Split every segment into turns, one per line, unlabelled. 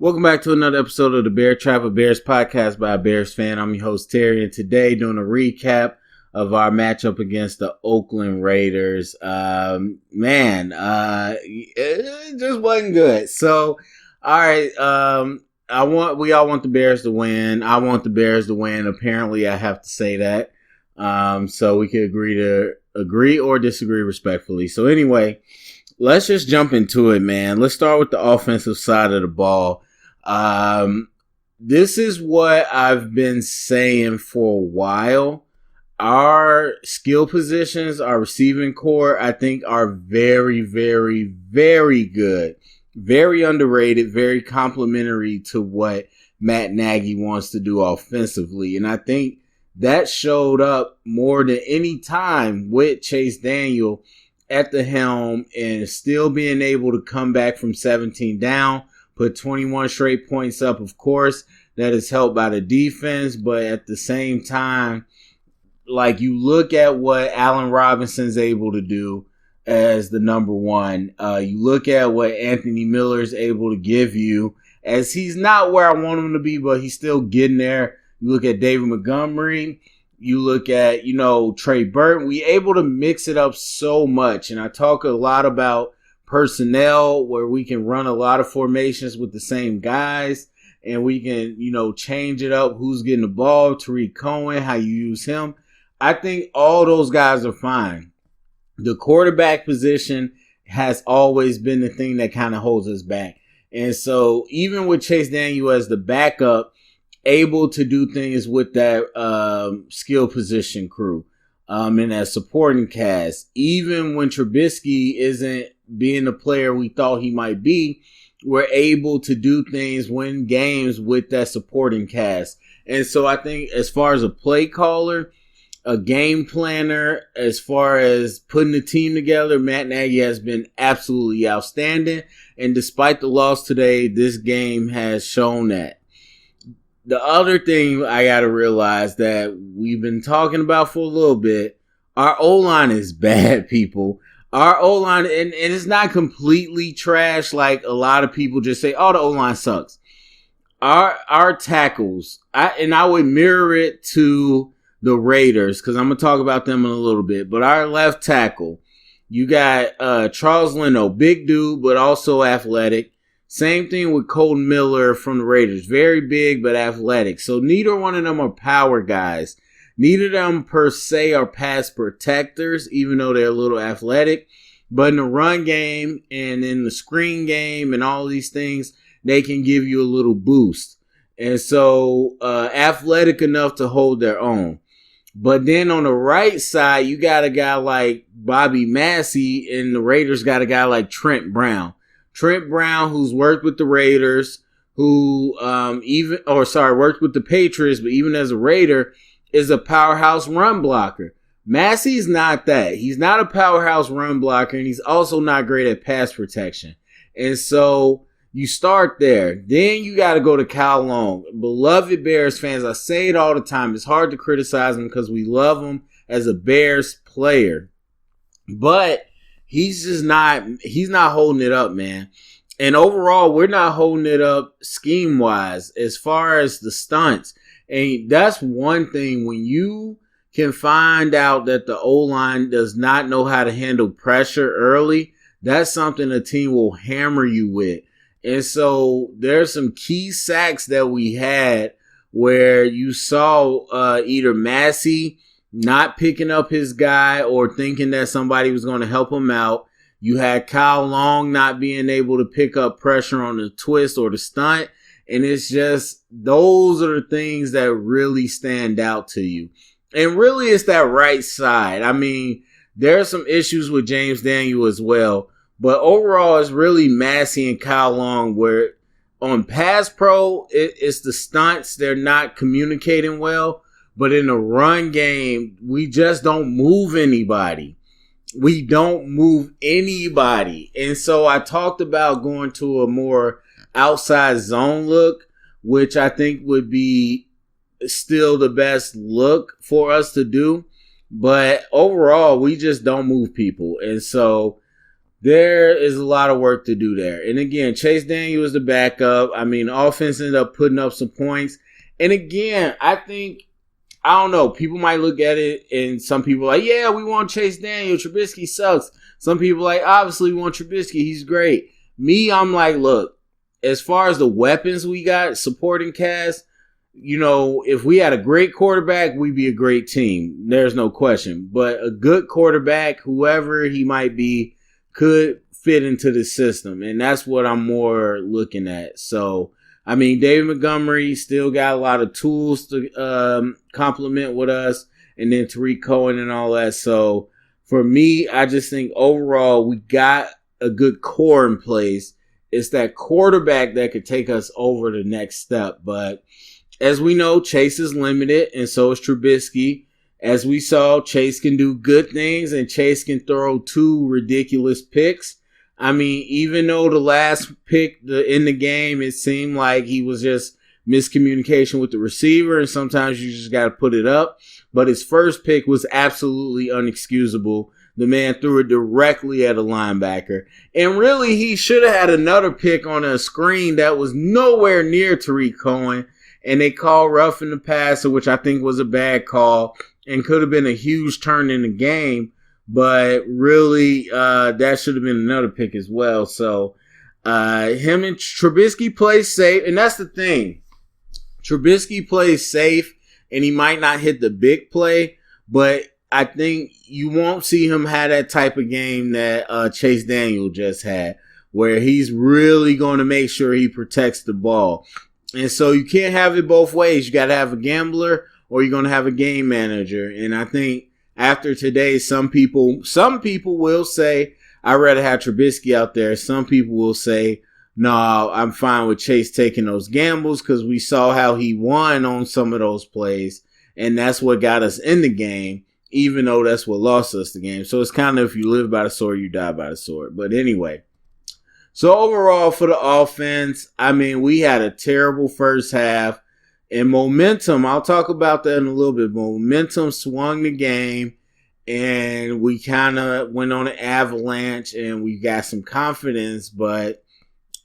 Welcome back to another episode of the Bear Trap, a Bears podcast by a Bears fan. I'm your host, Terry, and today doing a recap of our matchup against the Oakland Raiders. It just wasn't good. So, all right, we all want the Bears to win. I want the Bears to win. Apparently, I have to say that. So we could agree or disagree respectfully. So anyway, let's just jump into it, man. Let's start with the offensive side of the ball. This is what I've been saying for a while. Our skill positions, our receiving core, I think are very, very, very good. Very underrated, very complimentary to what Matt Nagy wants to do offensively. And I think that showed up more than any time with Chase Daniel at the helm and still being able to come back from 17 down, put 21 straight points up. Of course, that is helped by the defense, but at the same time, like you look at what Allen Robinson's able to do as the number one. You look at what Anthony Miller's able to give you, as he's not where I want him to be, but he's still getting there. You look at David Montgomery. You look at, Trey Burton. We able to mix it up so much. And I talk a lot about personnel where we can run a lot of formations with the same guys. And we can, change it up. Who's getting the ball? Tariq Cohen, how you use him. I think all those guys are fine. The quarterback position has always been the thing that kind of holds us back. And so even with Chase Daniel as the backup, able to do things with that skill position crew and that supporting cast. Even when Trubisky isn't being the player we thought he might be, we're able to do things, win games with that supporting cast. And so I think as far as a play caller, a game planner, as far as putting the team together, Matt Nagy has been absolutely outstanding. And despite the loss today, this game has shown that. The other thing I got to realize that we've been talking about for a little bit, our O-line is bad, people. Our O-line, and it's not completely trash like a lot of people just say, oh, the O-line sucks. Our tackles, I would mirror it to the Raiders because I'm going to talk about them in a little bit. But our left tackle, you got Charles Leno, big dude, but also athletic. Same thing with Colton Miller from the Raiders. Very big, but athletic. So neither one of them are power guys. Neither of them per se are pass protectors, even though they're a little athletic. But in the run game and in the screen game and all these things, they can give you a little boost. And so athletic enough to hold their own. But then on the right side, you got a guy like Bobby Massey, and the Raiders got a guy like Trent Brown. Trent Brown, who's worked with the Raiders, who worked with the Patriots, but even as a Raider, is a powerhouse run blocker. Massey's not that. He's not a powerhouse run blocker, and he's also not great at pass protection. And so you start there. Then you got to go to Kyle Long. Beloved Bears fans, I say it all the time. It's hard to criticize him because we love him as a Bears player. But he's not holding it up, man. And overall, we're not holding it up scheme-wise as far as the stunts. And that's one thing. When you can find out that the O-line does not know how to handle pressure early, that's something a team will hammer you with. And so there's some key sacks that we had where you saw either Massey not picking up his guy or thinking that somebody was going to help him out. You had Kyle Long not being able to pick up pressure on the twist or the stunt. And it's just, those are the things that really stand out to you. And really it's that right side. I mean, there are some issues with James Daniel as well. But overall, it's really Massey and Kyle Long where on pass pro, it's the stunts. They're not communicating well. But in the run game, we just don't move anybody. We don't move anybody. And so I talked about going to a more outside zone look, which I think would be still the best look for us to do. But overall, we just don't move people. And so there is a lot of work to do there. And again, Chase Daniel is the backup. I mean, offense ended up putting up some points. And again, I think, I don't know, people might look at it and some people are like, yeah, we want Chase Daniel. Trubisky sucks. Some people are like, obviously we want Trubisky. He's great. Me, I'm like, look, as far as the weapons we got, supporting cast, you know, if we had a great quarterback, we'd be a great team. There's no question. But a good quarterback, whoever he might be, could fit into the system. And that's what I'm more looking at. So, I mean, David Montgomery still got a lot of tools to complement with us. And then Tariq Cohen and all that. So, for me, I just think overall we got a good core in place. It's that quarterback that could take us over the next step. But as we know, Chase is limited, and so is Trubisky. As we saw, Chase can do good things, and Chase can throw 2 ridiculous picks. I mean, even though the last pick in the game, it seemed like he was just miscommunication with the receiver, and sometimes you just got to put it up. But his first pick was absolutely unexcusable. The man threw it directly at a linebacker. And really, he should have had another pick on a screen that was nowhere near Tariq Cohen. And they called roughing the passer, which I think was a bad call and could have been a huge turn in the game. But really, that should have been another pick as well. So him and Trubisky play safe. And that's the thing. Trubisky plays safe, and he might not hit the big play. But I think you won't see him have that type of game that Chase Daniel just had, where he's really going to make sure he protects the ball. And so you can't have it both ways. You got to have a gambler or you're going to have a game manager. And I think after today, some people will say, I'd rather have Trubisky out there. Some people will say, no, I'm fine with Chase taking those gambles because we saw how he won on some of those plays. And that's what got us in the game, even though that's what lost us the game. So it's kind of, if you live by the sword, you die by the sword. But anyway. So overall for the offense, I mean, we had a terrible first half. And momentum, I'll talk about that in a little bit. Momentum swung the game, and we kind of went on an avalanche, and we got some confidence. But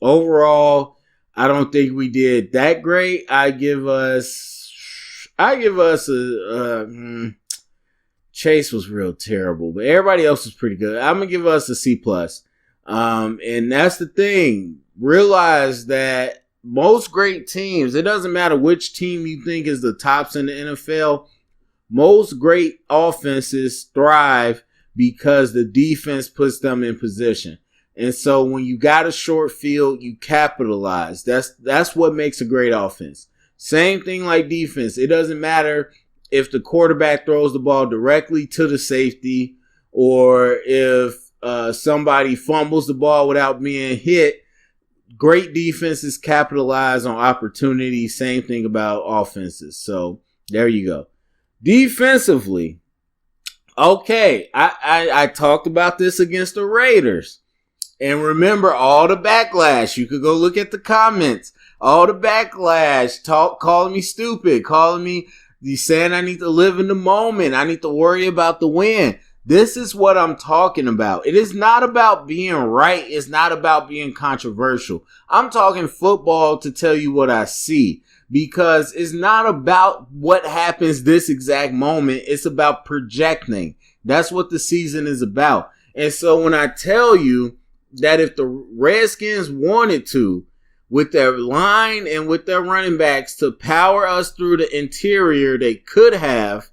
overall, I don't think we did that great. I give us Chase was real terrible, but everybody else was pretty good. I'm gonna give us a C+. And that's the thing. Realize that most great teams, it doesn't matter which team you think is the tops in the NFL, most great offenses thrive because the defense puts them in position. And so when you got a short field, you capitalize. That's what makes a great offense. Same thing like defense. It doesn't matter if the quarterback throws the ball directly to the safety or if somebody fumbles the ball without being hit. Great defenses capitalize on opportunities. Same thing about offenses. So there you go. Defensively, okay, I talked about this against the Raiders. And remember all the backlash. You could go look at the comments. All the backlash, calling me stupid, calling me, saying I need to live in the moment. I need to worry about the win. This is what I'm talking about. It is not about being right. It's not about being controversial. I'm talking football to tell you what I see, because it's not about what happens this exact moment. It's about projecting. That's what the season is about. And so when I tell you that if the Redskins wanted to, with their line and with their running backs, to power us through the interior, they could have.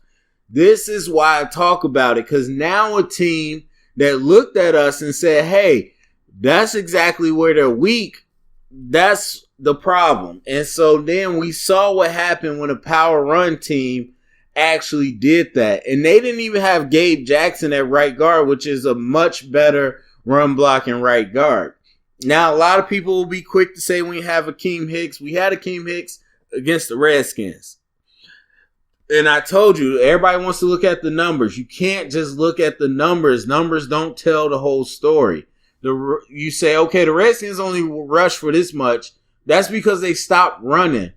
This is why I talk about it, because now a team that looked at us and said, hey, that's exactly where they're weak. That's the problem. And so then we saw what happened when a power run team actually did that. And they didn't even have Gabe Jackson at right guard, which is a much better run blocking right guard. Now, a lot of people will be quick to say we have Akeem Hicks. We had Akeem Hicks against the Redskins. And I told you, everybody wants to look at the numbers. You can't just look at the numbers. Numbers don't tell the whole story. You say, okay, the Redskins only rushed for this much. That's because they stopped running,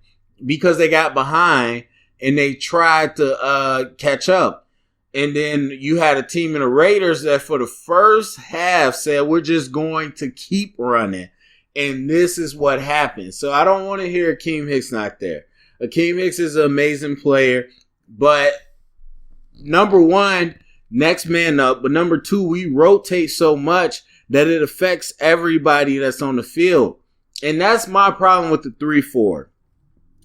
because they got behind and they tried to catch up. And then you had a team in the Raiders that for the first half said, we're just going to keep running. And this is what happened. So I don't want to hear Akeem Hicks not there. Akeem Hicks is an amazing player. But number one, next man up. But number two, we rotate so much that it affects everybody that's on the field. And that's my problem with the 3-4.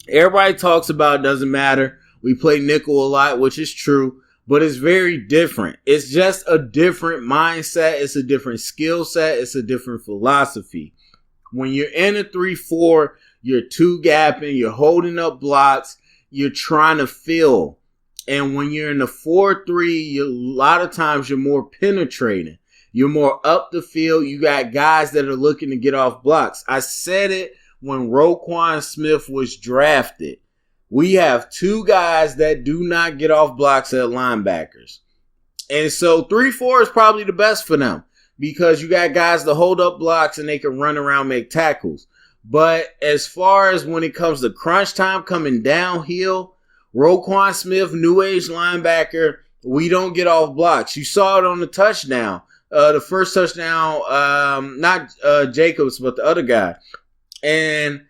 Everybody talks about it doesn't matter. We play nickel a lot, which is true. But it's very different. It's just a different mindset. It's a different skill set. It's a different philosophy. When you're in a 3-4, you're two-gapping, you're holding up blocks, you're trying to fill. And when you're in a 4-3, a lot of times you're more penetrating. You're more up the field. You got guys that are looking to get off blocks. I said it when Roquan Smith was drafted. We have two guys that do not get off blocks at linebackers. And so 3-4 is probably the best for them because you got guys to hold up blocks and they can run around, make tackles. But as far as when it comes to crunch time coming downhill, Roquan Smith, new age linebacker, we don't get off blocks. You saw it on the touchdown. The first touchdown, not Jacobs, but the other guy. And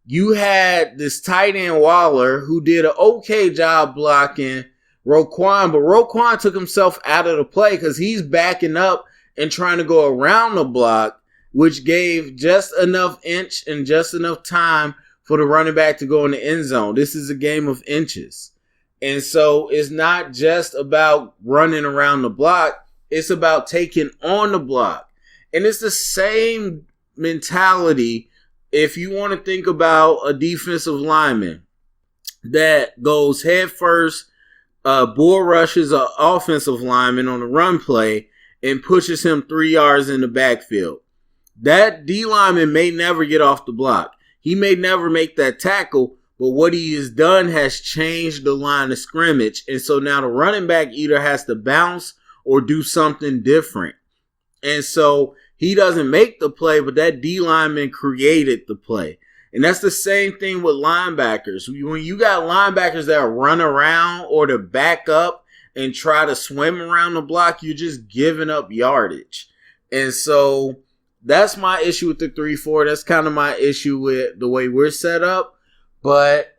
you had this tight end Waller who did an okay job blocking Roquan, but Roquan took himself out of the play because he's backing up and trying to go around the block, which gave just enough inch and just enough time for the running back to go in the end zone. This is a game of inches. And so it's not just about running around the block. It's about taking on the block. And it's the same mentality if you want to think about a defensive lineman that goes head first, bull rushes an offensive lineman on a run play and pushes him 3 yards in the backfield. That D lineman may never get off the block. He may never make that tackle, but what he has done has changed the line of scrimmage. And so now the running back either has to bounce or do something different. And so he doesn't make the play, but that D lineman created the play. And that's the same thing with linebackers. When you got linebackers that run around or to back up and try to swim around the block, you're just giving up yardage. And so that's my issue with the 3-4. That's kind of my issue with the way we're set up. But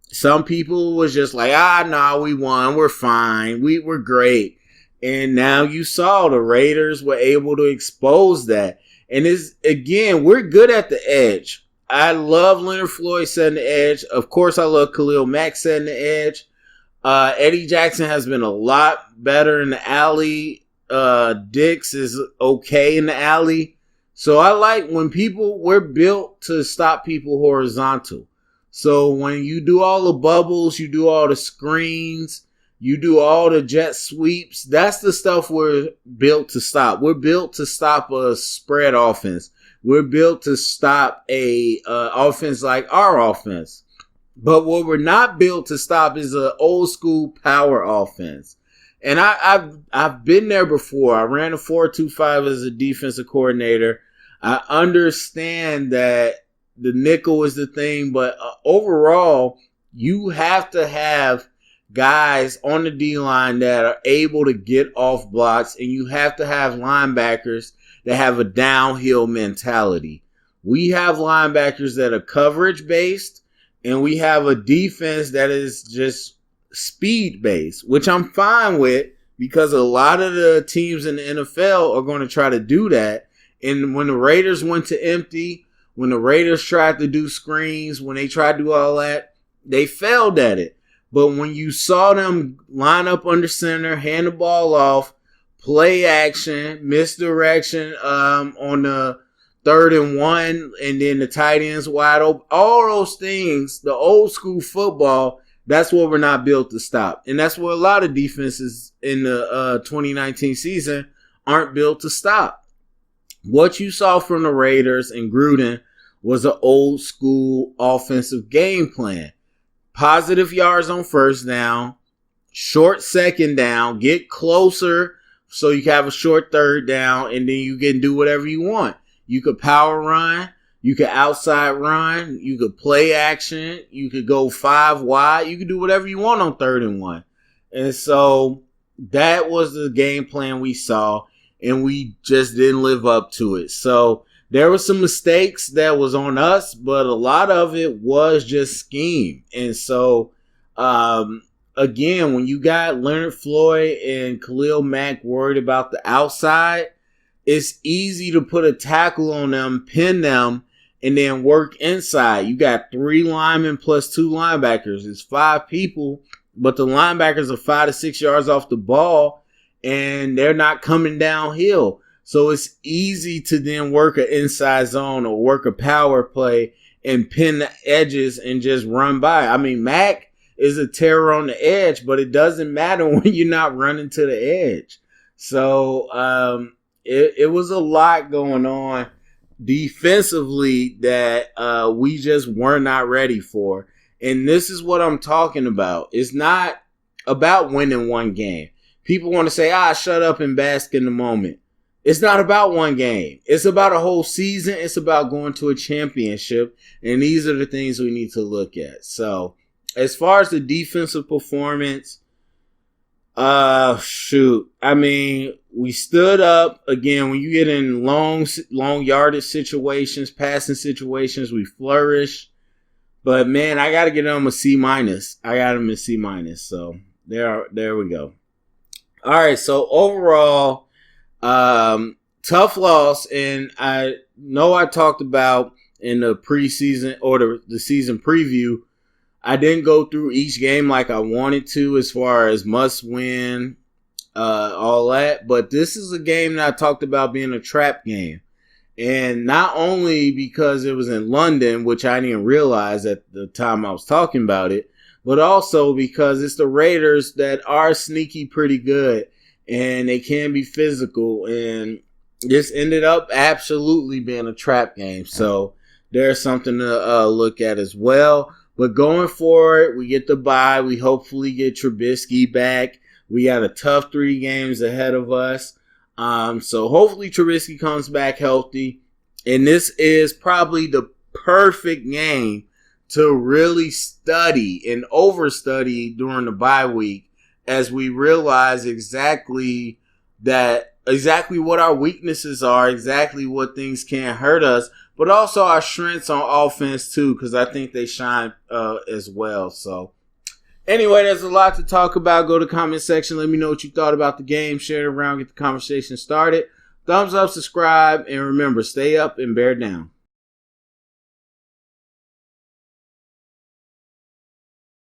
some people was just like, no, we won. We're fine. We're great. And now you saw the Raiders were able to expose that. And it's, again, we're good at the edge. I love Leonard Floyd setting the edge. Of course, I love Khalil Mack setting the edge. Eddie Jackson has been a lot better in the alley. Dix is okay in the alley. So I like when we're built to stop people horizontal. So when you do all the bubbles, you do all the screens, you do all the jet sweeps, that's the stuff we're built to stop. We're built to stop a spread offense. We're built to stop a offense like our offense. But what we're not built to stop is an old school power offense. And I've been there before. I ran a 4-2-5 as a defensive coordinator. I understand that the nickel is the thing, but overall, you have to have guys on the D-line that are able to get off blocks, and you have to have linebackers that have a downhill mentality. We have linebackers that are coverage-based, and we have a defense that is just speed-based, which I'm fine with because a lot of the teams in the NFL are going to try to do that. And when the Raiders went to empty, when the Raiders tried to do screens, when they tried to do all that, they failed at it. But when you saw them line up under center, hand the ball off, play action, misdirection on the 3rd and 1, and then the tight ends wide open, all those things, the old school football, that's what we're not built to stop. And that's what a lot of defenses in the 2019 season aren't built to stop. What you saw from the Raiders and Gruden was an old school offensive game plan. Positive yards on first down, short second down, get closer so you can have a short third down, and then you can do whatever you want. You could power run, you could outside run, you could play action, you could go 5 wide, you could do whatever you want on 3rd and 1. And so that was the game plan we saw, and we just didn't live up to it. So there were some mistakes that was on us, but a lot of it was just scheme. And so, again, when you got Leonard Floyd and Khalil Mack worried about the outside, it's easy to put a tackle on them, pin them, and then work inside. You got 3 linemen plus 2 linebackers. It's 5 people, but the linebackers are 5 to 6 yards off the ball, and they're not coming downhill. So it's easy to then work an inside zone or work a power play and pin the edges and just run by. I mean, Mac is a terror on the edge, but it doesn't matter when you're not running to the edge. So it was a lot going on defensively that we just were not ready for. And this is what I'm talking about. It's not about winning one game. People want to say, shut up and bask in the moment. It's not about one game. It's about a whole season. It's about going to a championship. And these are the things we need to look at. So as far as the defensive performance, I mean, we stood up. Again, when you get in long yardage situations, passing situations, we flourish. But man, I got to get them a C-. I got them a C-. So there we go. All right. So overall, tough loss. And I know I talked about in the preseason or the season preview, I didn't go through each game like I wanted to as far as must win, all that. But this is a game that I talked about being a trap game. And not only because it was in London, which I didn't realize at the time I was talking about it, but also because it's the Raiders that are sneaky pretty good and they can be physical. And this ended up absolutely being a trap game. So there's something to look at as well. But going forward, we get the bye. We hopefully get Trubisky back. We got a tough 3 games ahead of us. So hopefully Trubisky comes back healthy. And this is probably the perfect game to really study and overstudy during the bye week as we realize exactly what our weaknesses are, exactly what things can hurt us, but also our strengths on offense too, because I think they shine as well. So anyway, there's a lot to talk about. Go to the comment section. Let me know what you thought about the game. Share it around. Get the conversation started. Thumbs up, subscribe, and remember, stay up and bear down.